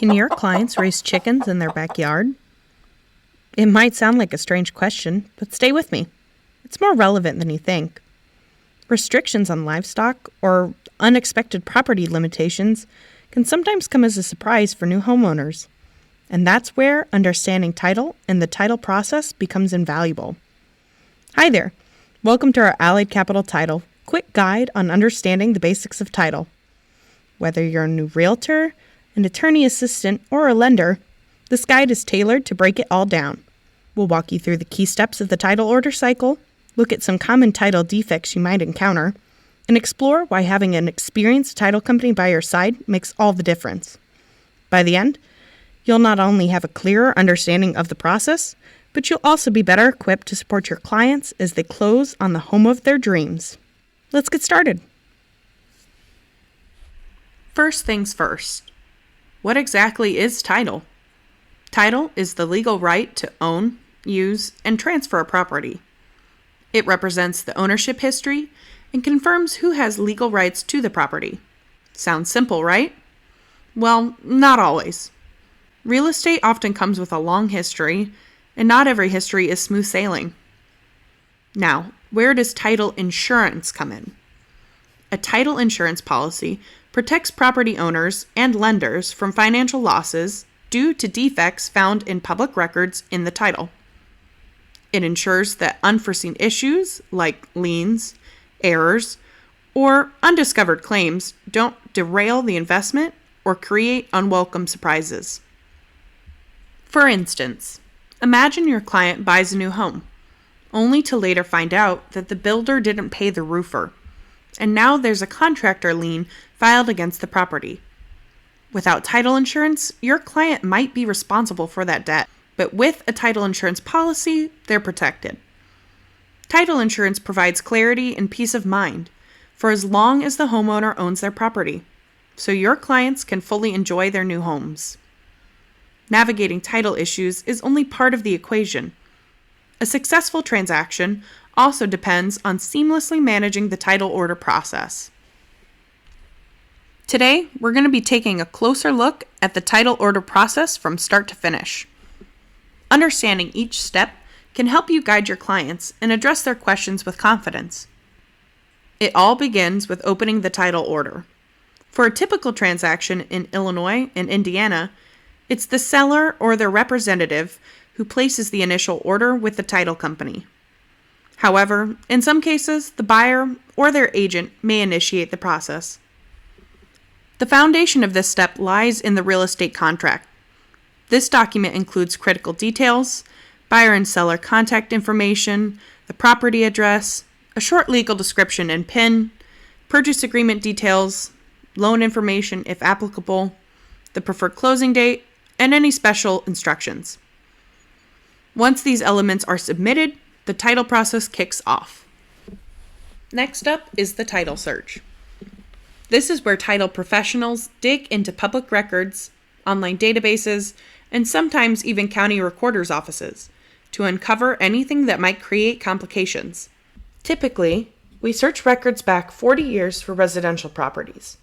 Can your clients raise chickens in their backyard? It might sound like a strange question, but stay with me. It's more relevant than you think. Restrictions on livestock or unexpected property limitations can sometimes come as a surprise for new homeowners. And that's where understanding title and the title process becomes invaluable. Hi there. Welcome to our Allied Capital Title quick guide on understanding the basics of title. Whether you're a new realtor, an attorney assistant, or a lender, this guide is tailored to break it all down. We'll walk you through the key steps of the title order cycle, look at some common title defects you might encounter, and explore why having an experienced title company by your side makes all the difference. By the end, you'll not only have a clearer understanding of the process, but you'll also be better equipped to support your clients as they close on the home of their dreams. Let's get started. First things first. What exactly is title? Title is the legal right to own, use, and transfer a property. It represents the ownership history and confirms who has legal rights to the property. Sounds simple, right? Well, not always. Real estate often comes with a long history, and not every history is smooth sailing. Now, where does title insurance come in? A title insurance policy protects property owners and lenders from financial losses due to defects found in public records in the title. It ensures that unforeseen issues like liens, errors, or undiscovered claims don't derail the investment or create unwelcome surprises. For instance, imagine your client buys a new home, only to later find out that the builder didn't pay the roofer, and now there's a contractor lien filed against the property. Without title insurance, your client might be responsible for that debt, but with a title insurance policy, they're protected. Title insurance provides clarity and peace of mind for as long as the homeowner owns their property, so your clients can fully enjoy their new homes. Navigating title issues is only part of the equation. A successful transaction also depends on seamlessly managing the title order process. Today, we're going to be taking a closer look at the title order process from start to finish. Understanding each step can help you guide your clients and address their questions with confidence. It all begins with opening the title order. For a typical transaction in Illinois and Indiana, it's the seller or their representative who places the initial order with the title company. However, in some cases, the buyer or their agent may initiate the process. The foundation of this step lies in the real estate contract. This document includes critical details, buyer and seller contact information, the property address, a short legal description and PIN, purchase agreement details, loan information if applicable, the preferred closing date, and any special instructions. Once these elements are submitted, the title process kicks off. Next up is the title search. This is where title professionals dig into public records, online databases, and sometimes even county recorder's offices to uncover anything that might create complications. Typically, we search records back 40 years for residential properties.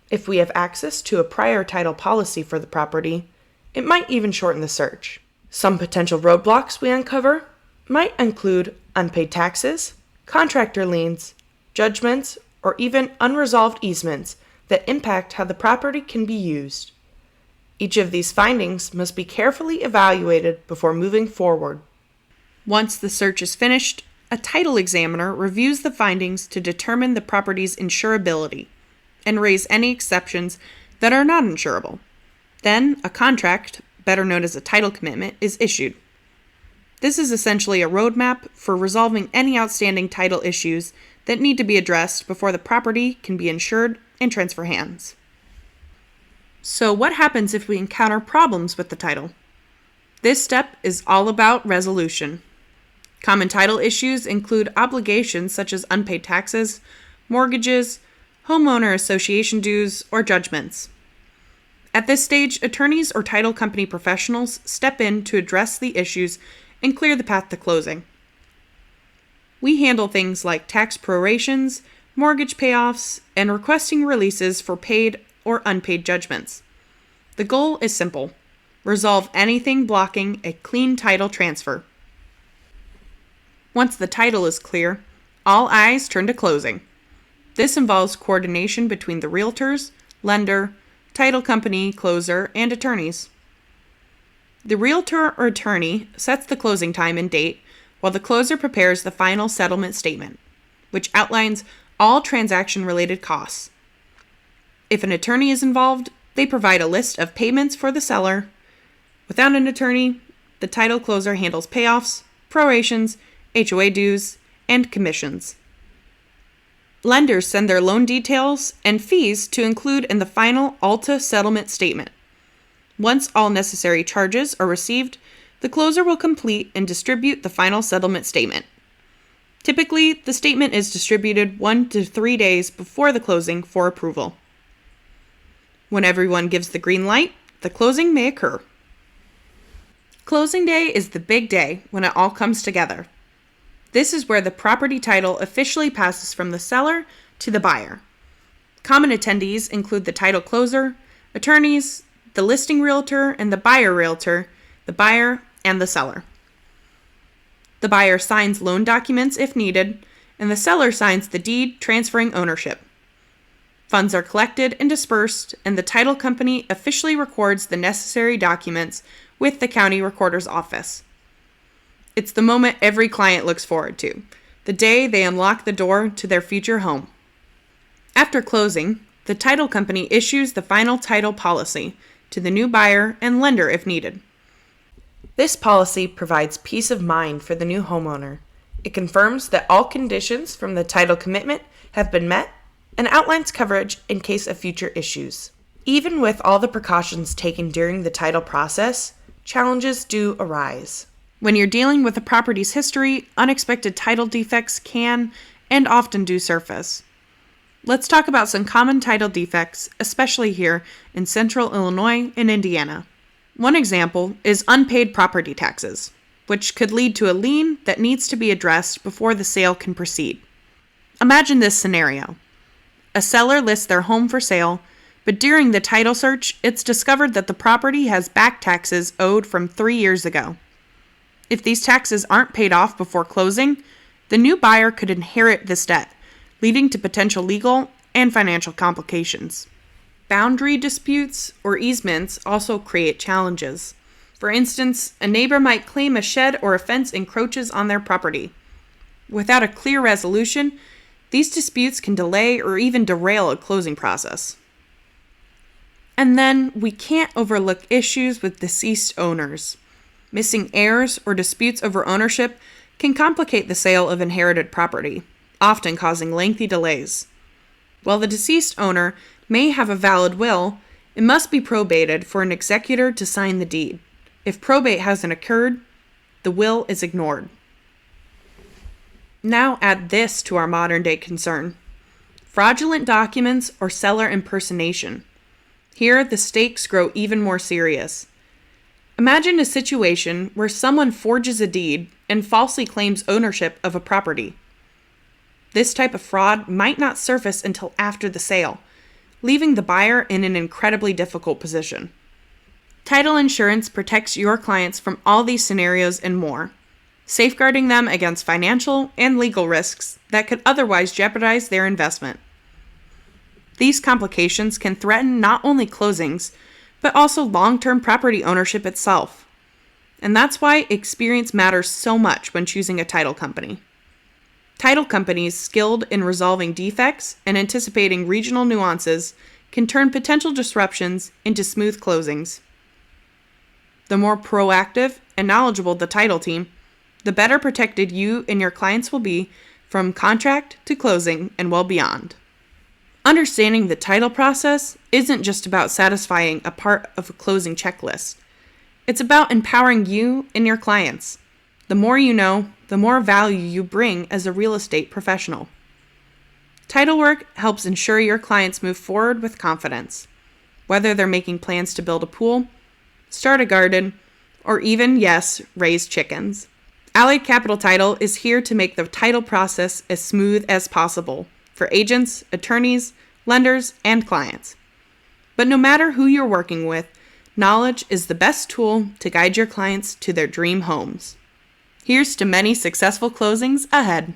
If we have access to a prior title policy for the property, it might even shorten the search. Some potential roadblocks we uncover might include unpaid taxes, contractor liens, judgments, or even unresolved easements that impact how the property can be used. Each of these findings must be carefully evaluated before moving forward. Once the search is finished, a title examiner reviews the findings to determine the property's insurability and raise any exceptions that are not insurable. Then, a contract, better known as a title commitment, is issued. This is essentially a roadmap for resolving any outstanding title issues that need to be addressed before the property can be insured and transfer hands. So what happens if we encounter problems with the title? This step is all about resolution. Common title issues include obligations such as unpaid taxes, mortgages, homeowner association dues, or judgments. At this stage, attorneys or title company professionals step in to address the issues and clear the path to closing. We handle things like tax prorations, mortgage payoffs, and requesting releases for paid or unpaid judgments. The goal is simple: resolve anything blocking a clean title transfer. Once the title is clear, all eyes turn to closing. This involves coordination between the realtors, lender, title company, closer, and attorneys. The realtor or attorney sets the closing time and date, while the closer prepares the final settlement statement, which outlines all transaction-related costs. If an attorney is involved, they provide a list of payments for the seller. Without an attorney, the title closer handles payoffs, prorations, HOA dues, and commissions. Lenders send their loan details and fees to include in the final ALTA settlement statement. Once all necessary charges are received, the closer will complete and distribute the final settlement statement. Typically, the statement is distributed 1 to 3 days before the closing for approval. When everyone gives the green light, the closing may occur. Closing day is the big day when it all comes together. This is where the property title officially passes from the seller to the buyer. Common attendees include the title closer, attorneys, the listing realtor, and the buyer realtor, the buyer, and the seller. The buyer signs loan documents if needed, and the seller signs the deed transferring ownership. Funds are collected and dispersed, and the title company officially records the necessary documents with the county recorder's office. It's the moment every client looks forward to, the day they unlock the door to their future home. After closing, the title company issues the final title policy to the new buyer and lender if needed. This policy provides peace of mind for the new homeowner. It confirms that all conditions from the title commitment have been met and outlines coverage in case of future issues. Even with all the precautions taken during the title process, challenges do arise. When you're dealing with a property's history, unexpected title defects can and often do surface. Let's talk about some common title defects, especially here in central Illinois and Indiana. One example is unpaid property taxes, which could lead to a lien that needs to be addressed before the sale can proceed. Imagine this scenario. A seller lists their home for sale, but during the title search, it's discovered that the property has back taxes owed from 3 years ago. If these taxes aren't paid off before closing, the new buyer could inherit this debt, leading to potential legal and financial complications. Boundary disputes or easements also create challenges. For instance, a neighbor might claim a shed or a fence encroaches on their property. Without a clear resolution, these disputes can delay or even derail a closing process. And then we can't overlook issues with deceased owners. Missing heirs or disputes over ownership can complicate the sale of inherited property, often causing lengthy delays. While the deceased owner may have a valid will, it must be probated for an executor to sign the deed. If probate hasn't occurred, the will is ignored. Now add this to our modern-day concern: fraudulent documents or seller impersonation. Here, the stakes grow even more serious. Imagine a situation where someone forges a deed and falsely claims ownership of a property. This type of fraud might not surface until after the sale, leaving the buyer in an incredibly difficult position. Title insurance protects your clients from all these scenarios and more, safeguarding them against financial and legal risks that could otherwise jeopardize their investment. These complications can threaten not only closings, but also long-term property ownership itself. And that's why experience matters so much when choosing a title company. Title companies skilled in resolving defects and anticipating regional nuances can turn potential disruptions into smooth closings. The more proactive and knowledgeable the title team, the better protected you and your clients will be from contract to closing and well beyond. Understanding the title process isn't just about satisfying a part of a closing checklist. It's about empowering you and your clients. The more you know, the more value you bring as a real estate professional. Title work helps ensure your clients move forward with confidence, whether they're making plans to build a pool, start a garden, or even, yes, raise chickens. Allied Capital Title is here to make the title process as smooth as possible for agents, attorneys, lenders, and clients. But no matter who you're working with, Knowledge is the best tool to guide your clients to their dream homes. Here's to many successful closings ahead.